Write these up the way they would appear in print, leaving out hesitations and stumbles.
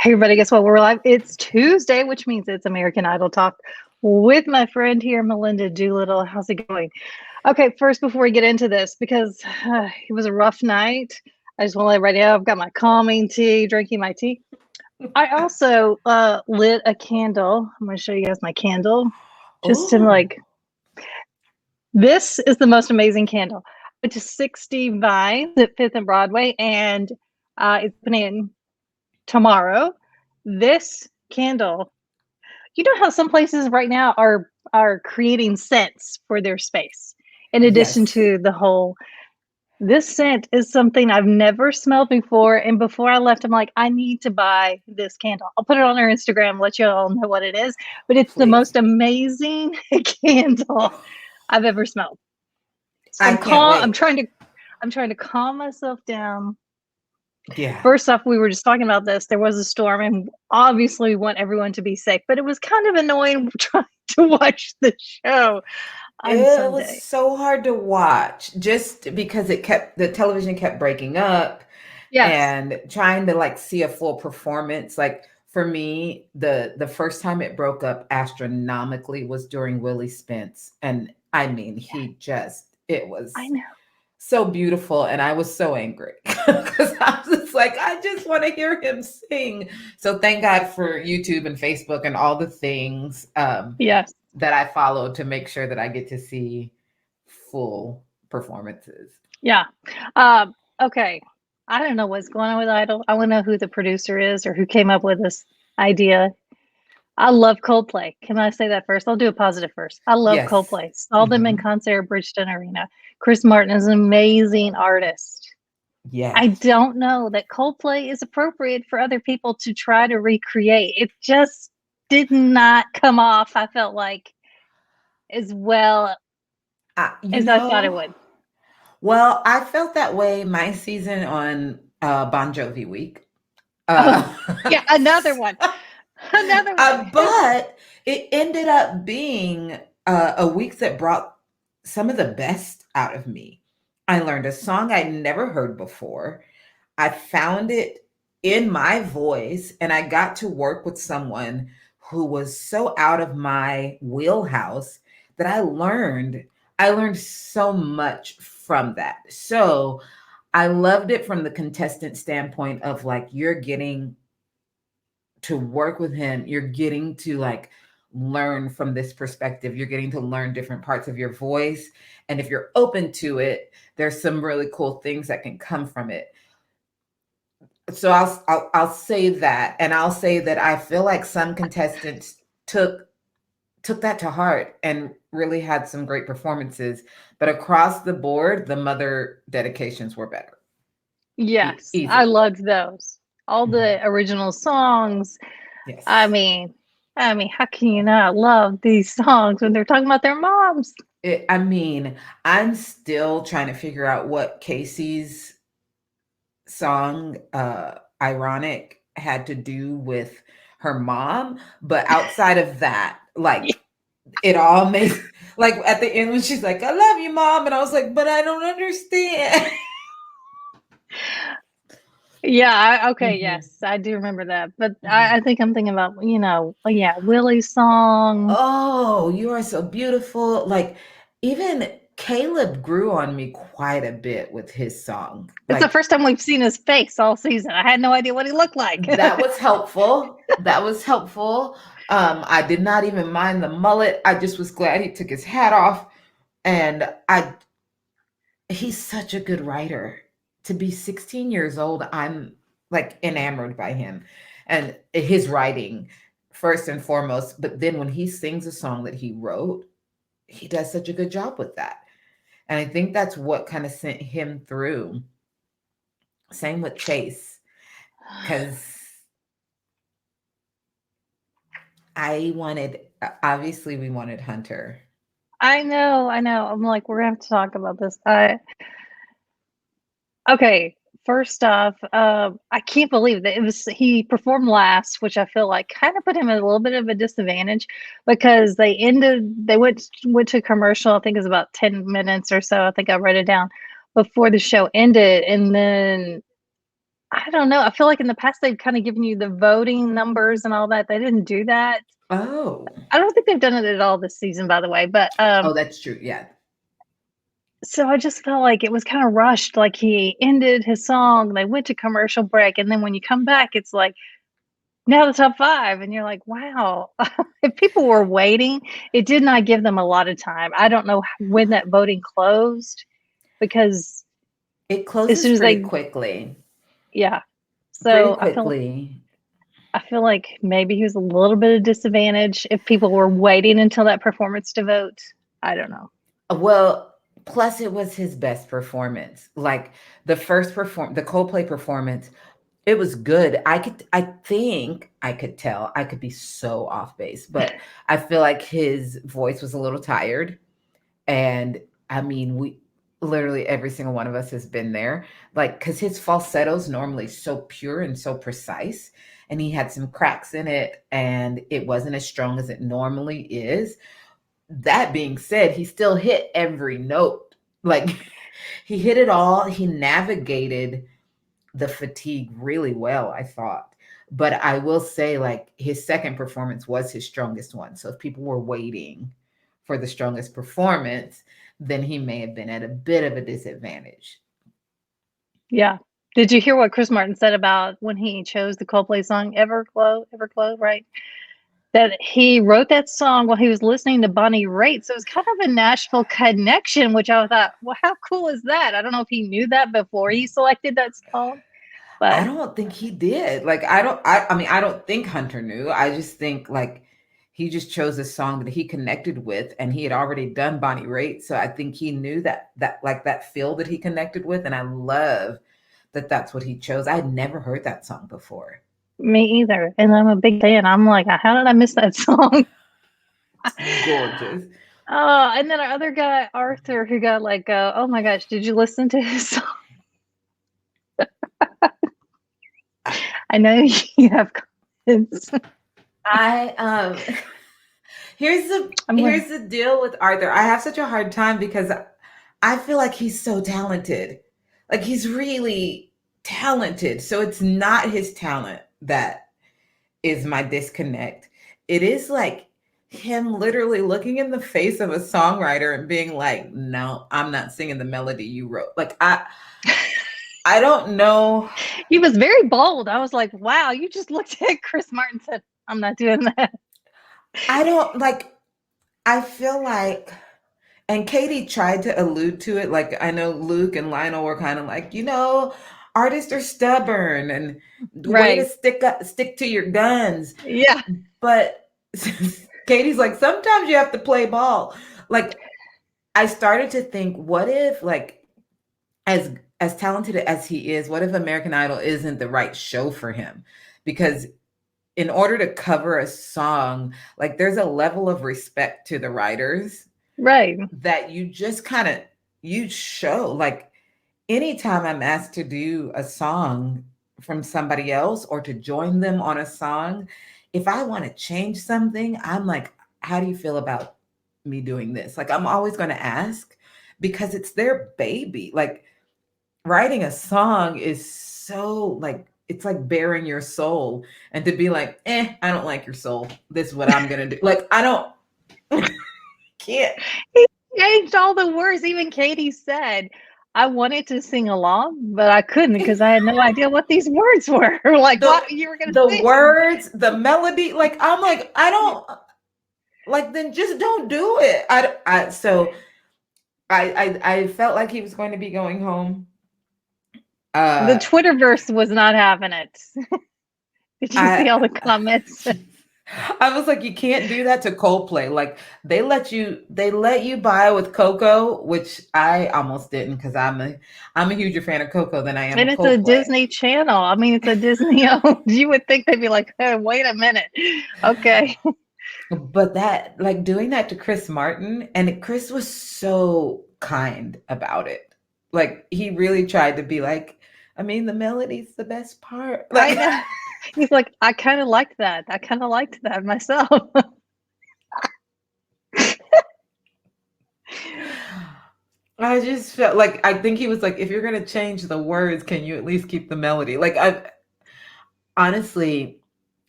Hey everybody, guess what? We're live. It's Tuesday, which means it's American Idol Talk with my friend here, Melinda Doolittle. How's it going? Okay, first, before we get into this, because it was a rough night, I just want to let everybody know I've got my calming tea, drinking my tea. I also lit a candle. I'm going to show you guys my candle. Just to Oh, this is the most amazing candle. It's a 60 Vines at 5th and Broadway, and it's opening tomorrow. This candle, you know how some places right now are creating scents for their space in addition yes. to the whole, this scent is something I've never smelled before, and before I left I'm like, I need to buy this candle. I'll put it on our Instagram, let you all know what it is, but it's the Please. most amazing candle I've ever smelled. So I can't wait. I'm trying to calm myself down. Yeah. First off, we were just talking about this. There was a storm, and obviously we want everyone to be safe, but it was kind of annoying trying to watch the show on It was Sunday. so hard to watch just because the television kept breaking up Yes. and trying to like see a full performance. Like for me, the first time it broke up astronomically was during Willie Spence. And I mean, it I was know. so beautiful, and I was so angry because I was just like, I just want to hear him sing. So thank God for YouTube and Facebook and all the things Yes. that I follow to make sure that I get to see full performances. Yeah. Okay. I don't know what's going on with Idol. I want to know who the producer is or who came up with this idea. I love Coldplay. Can I say that first? I'll do a positive first. I love Yes. Coldplay. Saw them in Hmm. concert at Bridgestone Arena. Chris Martin is an amazing artist. I Yes. don't know that Coldplay is appropriate for other people to try to recreate. It just did not come off, I felt like, as well You as I thought it know, would. well, I felt that way my season on Bon Jovi week. Uh, Oh, yeah, another one. Another one. but it ended up being a week that brought some of the best out of me. I learned a song I'd never heard before. I found it in my voice, and I got to work with someone who was so out of my wheelhouse that I learned so much from that. So I loved it from the contestant standpoint of like, you're getting to work with him, you're getting to like learn from this perspective. You're getting to learn different parts of your voice. And if you're open to it, there's some really cool things that can come from it. So I'll say that, and I'll say that I feel like some contestants took that to heart and really had some great performances. But across the board, the mother dedications were better, Yes, I easily. loved those. All Mhm. the original songs. I Yes. mean, how can you not love these songs when they're talking about their moms? I mean, I'm still trying to figure out what Casey's song, Ironic, had to do with her mom. But outside of that, like, it all makes, like, at the end when she's like, I love you, mom. And I was like, but I don't understand. Yeah, okay, Mhm. yes, I do remember that. But Mhm. I think I'm thinking about, yeah, Willie's song. Oh, you are so beautiful. Like, even Caleb grew on me quite a bit with his song. It's the Like, first time we've seen his face all season. I had no idea what he looked like. that was helpful. That was helpful. I did not even mind the mullet. I just was glad he took his hat off. And he's such a good writer. To be 16 years old, I'm like enamored by him and his writing first and foremost. But then when he sings a song that he wrote, he does such a good job with that. And I think that's what kind of sent him through. Same with Chase, because obviously, we wanted Hunter. I know, I know. I'm like, we're gonna have to talk about this. Okay, first off, I can't believe that he performed last, which I feel like kind of put him at a little bit of a disadvantage because they went to commercial. I think it was about 10 minutes or so. I think I wrote it down before the show ended, and then I don't know. I feel like in the past they've kind of given you the voting numbers and all that. They didn't do that. Oh. I don't think they've done it at all this season, by the way. But Oh, that's true. Yeah. so I just felt like it was kind of rushed. Like he ended his song, they went to commercial break, and then when you come back, it's like now the top five, and you're like, wow. If people were waiting, it did not give them a lot of time. I don't know when that voting closed because It as closes soon as pretty they, quickly. yeah. Pretty So quickly. I feel like maybe he was a little bit of disadvantage if people were waiting until that performance to vote. I don't know. Well, plus it was his best performance. Like the Coldplay performance, it was good. I think I could tell. I could be so off base, but I feel like his voice was a little tired. And I mean, we literally every single one of us has been there. Like, because his falsetto's normally so pure and so precise, and he had some cracks in it, and it wasn't as strong as it normally is. That being said, he still hit every note. Like, he hit it all. He navigated the fatigue really well, I thought. But I will say, like, his second performance was his strongest one. So if people were waiting for the strongest performance, then he may have been at a bit of a disadvantage. Yeah. Did you hear what Chris Martin said about when he chose the Coldplay song Everglow, Everglow, right? That he wrote that song while he was listening to Bonnie Raitt. So it was kind of a Nashville connection, which I thought, well, how cool is that? I don't know if he knew that before he selected that song, I but don't think he did. Like, I mean, I don't think Hunter knew. I just think, like, he just chose a song that he connected with, and he had already done Bonnie Raitt. So I think he knew that like that feel that he connected with. And I love that that's what he chose. I had never heard that song before. me either. And I'm a big fan. I'm like, how did I miss that song? Gorgeous. Oh, and then our other guy, Arthur, who got let go. Oh my gosh, did you listen to his song? I know you have comments. I I'm like, here's the deal with Arthur. I have such a hard time because I feel like he's so talented. Like, he's really talented. So it's not his talent that is my disconnect. It is like him literally looking in the face of a songwriter and being like, "No, I'm not singing the melody you wrote." Like, I don't know. he was very bold. I was like, wow, you just looked at Chris Martin and said, I'm not doing that. I don't like I feel like, and Katie tried to allude to it. Like, I know Luke and Lionel were kind of like, artists are stubborn and the way to Right. stick to your guns. Yeah. But Katie's like, sometimes you have to play ball. Like, I started to think, what if, like, as talented as he is, what if American Idol isn't the right show for him? Because in order to cover a song, like, there's a level of respect to the writers Right. that you just kind of you show. Like, anytime I'm asked to do a song from somebody else or to join them on a song, if I want to change something, I'm like, how do you feel about me doing this? Like, I'm always going to ask because it's their baby. Like, writing a song is so, like, it's like bearing your soul, and to be like, I don't like your soul, this is what I'm gonna do. Like, I don't can't. He changed all the words. Even Katie said, I wanted to sing along, but I couldn't because I had no idea what these words were. Like, the what you were going to the sing. words, the melody, like, I'm like, I don't, like, then just don't do it. So I felt like he was going to be going home. The uh Twitterverse was not having it. Did you see I all the comments? I was like, you can't do that to Coldplay. Like, they let you buy with Coco, which I almost didn't because I'm a huger fan of Coco than I am And of it's a Coldplay. Disney channel. I mean, it's a Disney owned. You would think they'd be like, hey, wait a minute. Okay. But that, like, doing that to Chris Martin, and Chris was so kind about it. Like, he really tried to be like, I mean, the melody's the best part. I Like, know. He's like, I kind of liked that. I kind of liked that myself. I just felt like I think he was like, if you're gonna change the words, can you at least keep the melody? Like I honestly,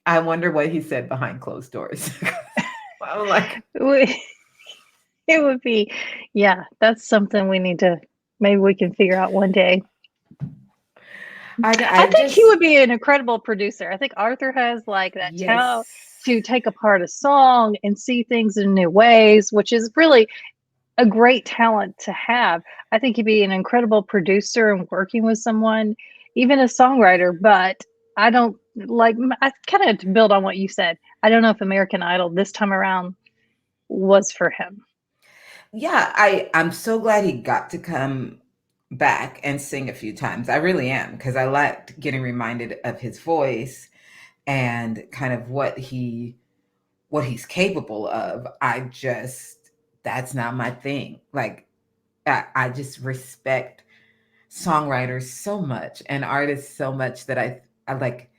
I wonder what he said behind closed doors. I'm like, It would be, yeah, that's something we need to, maybe we can figure out one day. I I think he just would be an incredible producer. I think Arthur has like that talent yes. to take apart a song and see things in new ways, which is really a great talent to have. I think he'd be an incredible producer and working with someone, even a songwriter. But I don't like, I kind of to build on what you said. I don't know if American Idol this time around was for him. Yeah, I'm so glad he got to come back and sing a few times. I really am because I liked getting reminded of his voice and kind of what he's capable of. I just that's not my thing. Like I just respect songwriters so much and artists so much that I like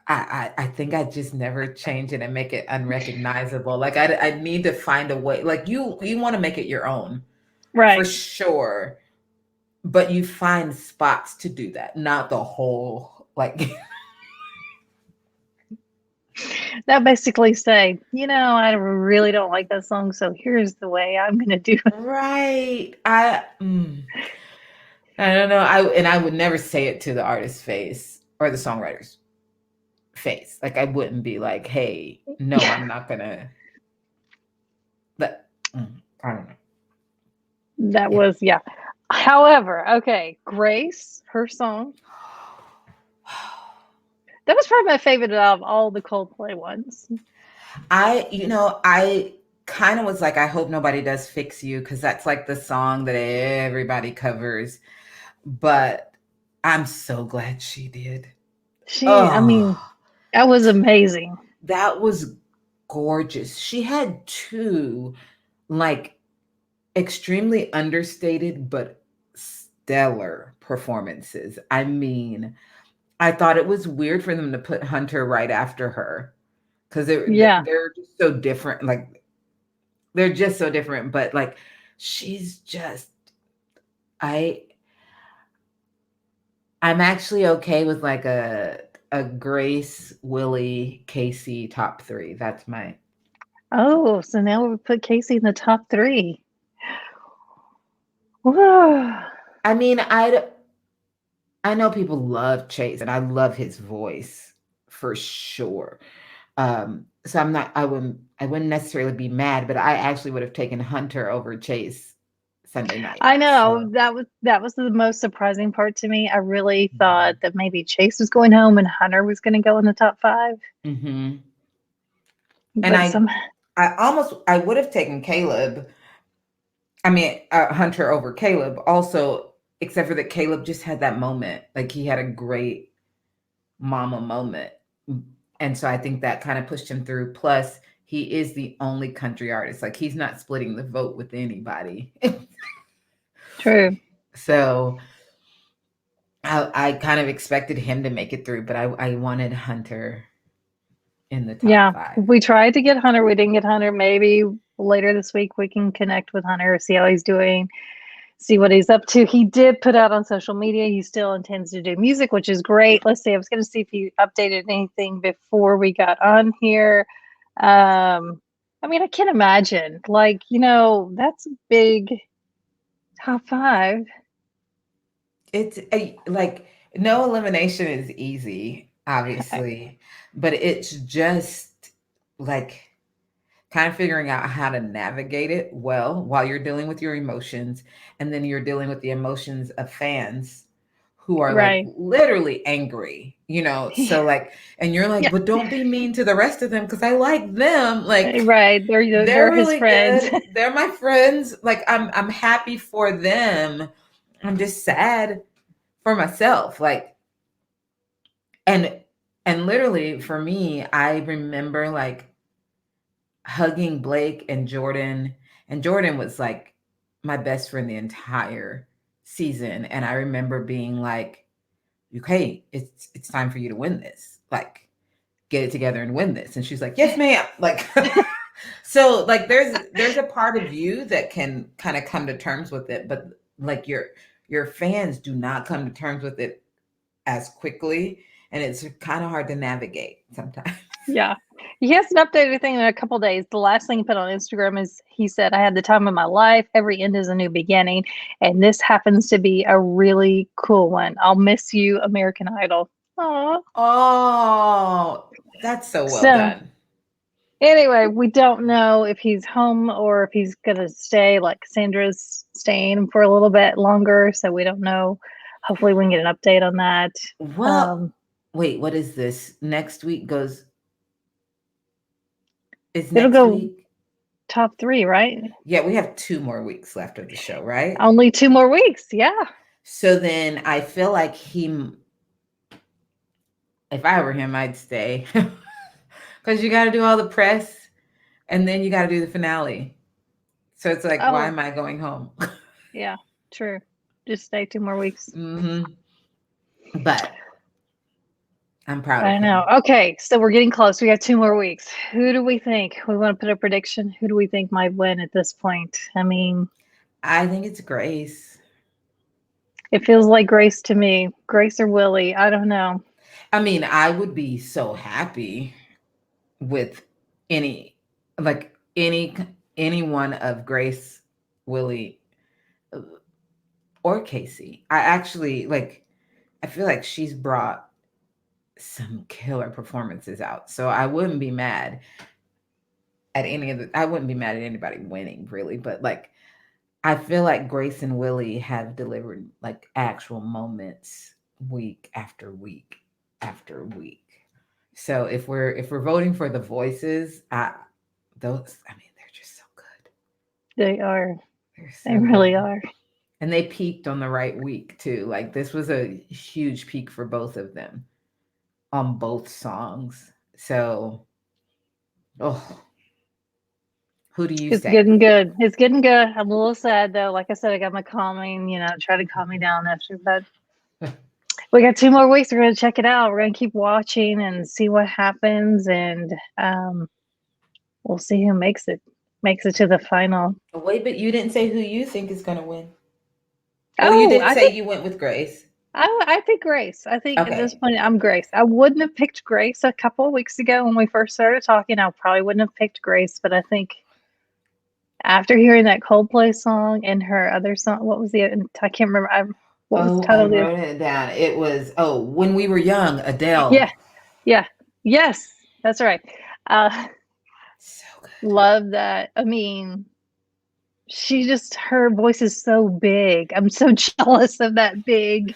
I think I just never change it and make it unrecognizable. Like I need to find a way. Like you want to make it your own for Right. sure, but you find spots to do that, not the whole like That basically say, I really don't like that song, so here's the way I'm going to do it. right. I don't know. I would never say it to the artist's face or the songwriter's face. Like I wouldn't be like, "Hey, no, I'm not gonna." But I don't know. That Yeah. was, yeah. However, okay, Grace, her song, that was probably my favorite of all the Coldplay ones. I kind of was like, I hope nobody does Fix You because that's like the song that everybody covers. But I'm so glad she did. I mean, Oh, that was amazing. that was gorgeous. She had two like extremely understated but stellar performances. I mean, I thought it was weird for them to put Hunter right after her because Yeah. they're just so different. Like they're just so different, but like she's just I I'm actually okay with like a Grace, Willie, Casey top 3. That's my Oh, so now we put Casey in the top three. Whoa. I mean, I know people love Chase and I love his voice for sure. So I wouldn't necessarily be mad, but I actually would have taken Hunter over Chase Sunday night. I know So that was the most surprising part to me. I really thought mhm. that maybe Chase was going home and Hunter was going to go in the top five, Mhm. And but some I would have taken Caleb. I mean, Hunter over Caleb also, except for that Caleb just had that moment. Like he had a great mama moment. And so I think that kind of pushed him through. Plus, he is the only country artist. Like he's not splitting the vote with anybody. true. So I kind of expected him to make it through, but I wanted Hunter in the top Yeah, five. we tried to get Hunter. We didn't get Hunter. Maybe later this week we can connect with Hunter, see how he's doing, see what he's up to. He did put out on social media he still intends to do music, which is great. Let's see. I was going to see if he updated anything before we got on here. I mean, I can't imagine. Like, that's a big top five. It's like no elimination is easy, obviously, but it's just like kind of figuring out how to navigate it well while you're dealing with your emotions and then you're dealing with the emotions of fans who are like Right. literally angry, you know. So like and you're like, Yeah. but don't be mean to the rest of them because I like them. Like Right. They're they're his really friends. good. They're my friends. Like I'm happy for them. I'm just sad for myself. Like and and literally for me, I remember like hugging Blake and Jordan was like my best friend the entire season. And I remember being like, okay, it's time for you to win this. Like, get it together and win this. And she's like, yes, ma'am. Like So like there's a part of you that can kind of come to terms with it, but like your fans do not come to terms with it as quickly, and it's kind of hard to navigate sometimes. Yeah. He hasn't updated anything in a couple days. The last thing he put on Instagram is he said, I had the time of my life. Every end is a new beginning. And this happens to be a really cool one. I'll miss you, American Idol. Aw. Oh, that's so well So done. anyway, we don't know if he's home or if he's gonna stay. Like Sandra's staying for a little bit longer, so we don't know. Hopefully we can get an update on that. Well, wait, what is this? Next week goes is It'll next go week? top 3, right? Yeah, we have 2 more weeks left of the show, right? Only 2 more weeks. Yeah. So then I feel like if I were him, I'd stay. Because you got to do all the press and then you got to do the finale. So it's like, why Oh, am I going home? yeah, true. Just stay 2 more weeks. But I'm proud of I him. know. Okay, so we're getting close. We got 2 more weeks. Who do we think? We want to put a prediction. Who do we think might win at this point? I mean, I think it's Grace. it feels like Grace to me. Grace or Willie. I don't know. I mean, I would be so happy with any one of Grace, Willie, or Casey. I actually I feel like she's brought some killer performances out. So I wouldn't be mad at I wouldn't be mad at anybody winning really, but like I feel like Grace and Willie have delivered like actual moments week after week after week. So if we're voting for the voices, they're just so good. They are. They're so They really good. are. And they peaked on the right week too. Like this was a huge peak for both of them on both songs. So, who do you It's say? getting good. It's getting good. I'm a little sad though. Like I said, I got my calming, try to calm me down after, but we got 2 more weeks. We're going to check it out. We're going to keep watching and see what happens. And we'll see who makes it to the final. Wait, but you didn't say who you think is going to win. Well, you Oh, did say you went with Grace. I think Grace. I think at this Okay. point, I'm Grace. I wouldn't have picked Grace a couple of weeks ago when we first started talking. I probably wouldn't have picked Grace, but I think after hearing that Coldplay song and her other song, what was the? I can't remember. What was the Oh, I title of the? wrote it down. It was When We Were Young, Yeah, Adele. yeah, yes, that's right. So good. Love that. I mean, her voice is so big. I'm so jealous of that big.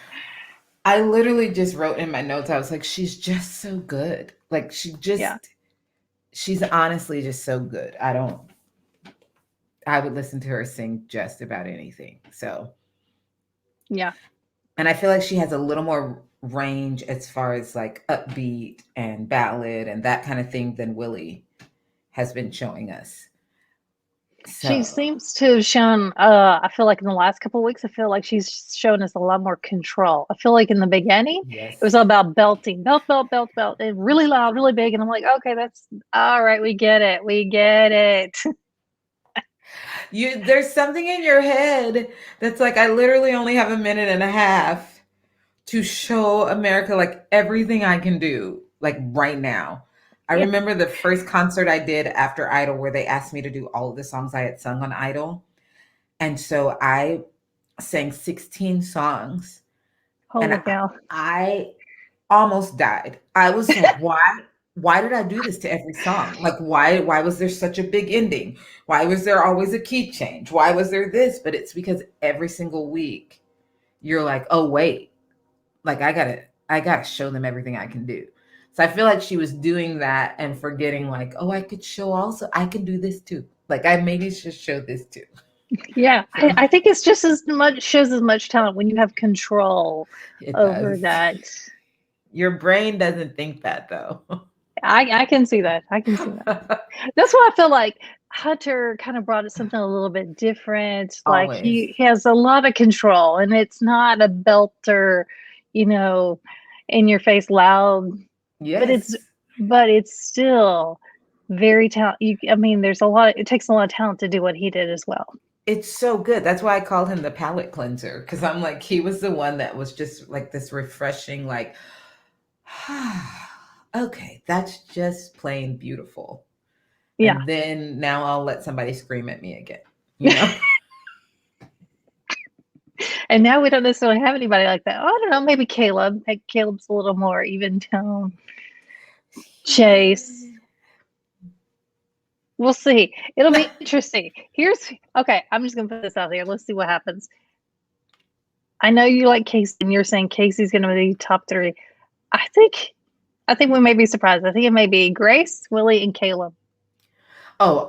I literally just wrote in my notes, I was like, she's just so good. Like she's honestly just so good. I would listen to her sing just about anything. So, Yeah. and I feel like she has a little more range as far as like upbeat and ballad and that kind of thing than Willie has been showing us. She So, seems to have shown, I feel like in the last couple of weeks, I feel like she's shown us a lot more control. I feel like in the beginning, it was yes. all about belting, belt, belt, belt, belt, and really loud, really big. And I'm like, okay, that's all right. We get it. We get it. There's something in your head that's like, I literally only have a minute and a half to show America like everything I can do, like right now. I Yeah. remember the first concert I did after Idol where they asked me to do all of the songs I had sung on Idol. And so I sang 16 songs and Holy cow. I almost died. I was like, why did I do this to every song? Like why was there such a big ending? Why was there always a key change? Why was there this? But it's because every single week you're like, oh wait, like I gotta show them everything I can do. So I feel like she was doing that and forgetting like, oh, I could show also, I can do this too. Like I maybe should show this too. Yeah. So I think it's just shows as much talent when you have control it over does. that. Your brain doesn't think that though. I can see that. I can see that. That's why I feel like Hunter kind of brought it something a little bit different. Like Always. he has a lot of control, and it's not a belter, in your face loud, but Yes. it's still Very talented. I mean, there's a lot. It takes a lot of talent to do what he did as well. It's so good. That's why I called him the palate cleanser, because I'm like, he was the one that was just like this refreshing, like, okay, that's just plain beautiful. Yeah. And then now I'll let somebody scream at me again, you know? And now we don't necessarily have anybody like that. Oh, I don't know. Maybe Caleb. Like, Caleb's a little more even tone. Chase. We'll see. It'll be interesting. Okay. I'm just gonna put this out there. Let's see what happens. I know you like Casey, and you're saying Casey's gonna be top 3. I think we may be surprised. I think it may be Grace, Willie, and Caleb. Oh,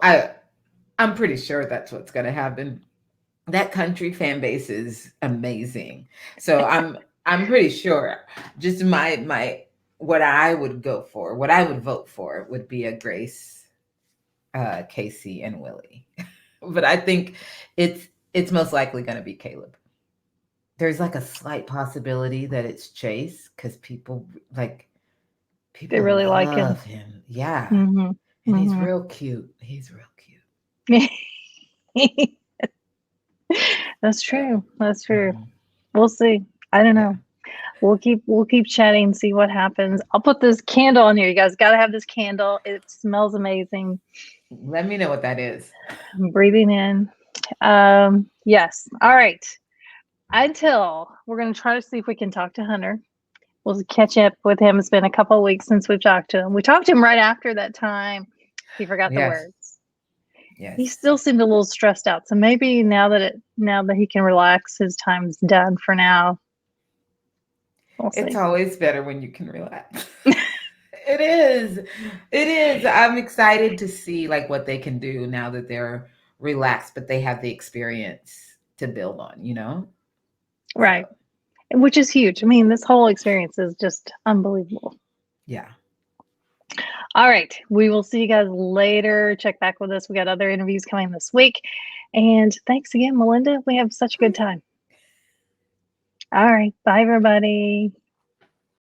I'm pretty sure that's what's gonna happen. That country fan base is amazing. So I'm pretty sure just my what I would go for, what I would vote for would be a Grace, Casey, and Willie. But I think it's most likely going to be Caleb. There's like a slight possibility that it's Chase, because people They really like him. love him. Yeah. Mm-hmm. And he's real cute. He's real cute. That's true. That's true. We'll see. I don't know. We'll keep chatting and see what happens. I'll put this candle on here. You guys got to have this candle. It smells amazing. Let me know what that is. I'm breathing in. Yes. All right. Until we're going to try to see if we can talk to Hunter. We'll catch up with him. It's been a couple of weeks since we've talked to him. We talked to him right after that time. He forgot the words. Yes. He still seemed a little stressed out. So maybe now that he can relax, his time's done for now. We'll see. It's always better when you can relax. It is. It is. I'm excited to see like what they can do now that they're relaxed, but they have the experience to build on, you know? Right. So. Which is huge. I mean, this whole experience is just unbelievable. Yeah. All right. We will see you guys later. Check back with us. We got other interviews coming this week. And thanks again, Melinda. We have such a good time. All right. Bye, everybody.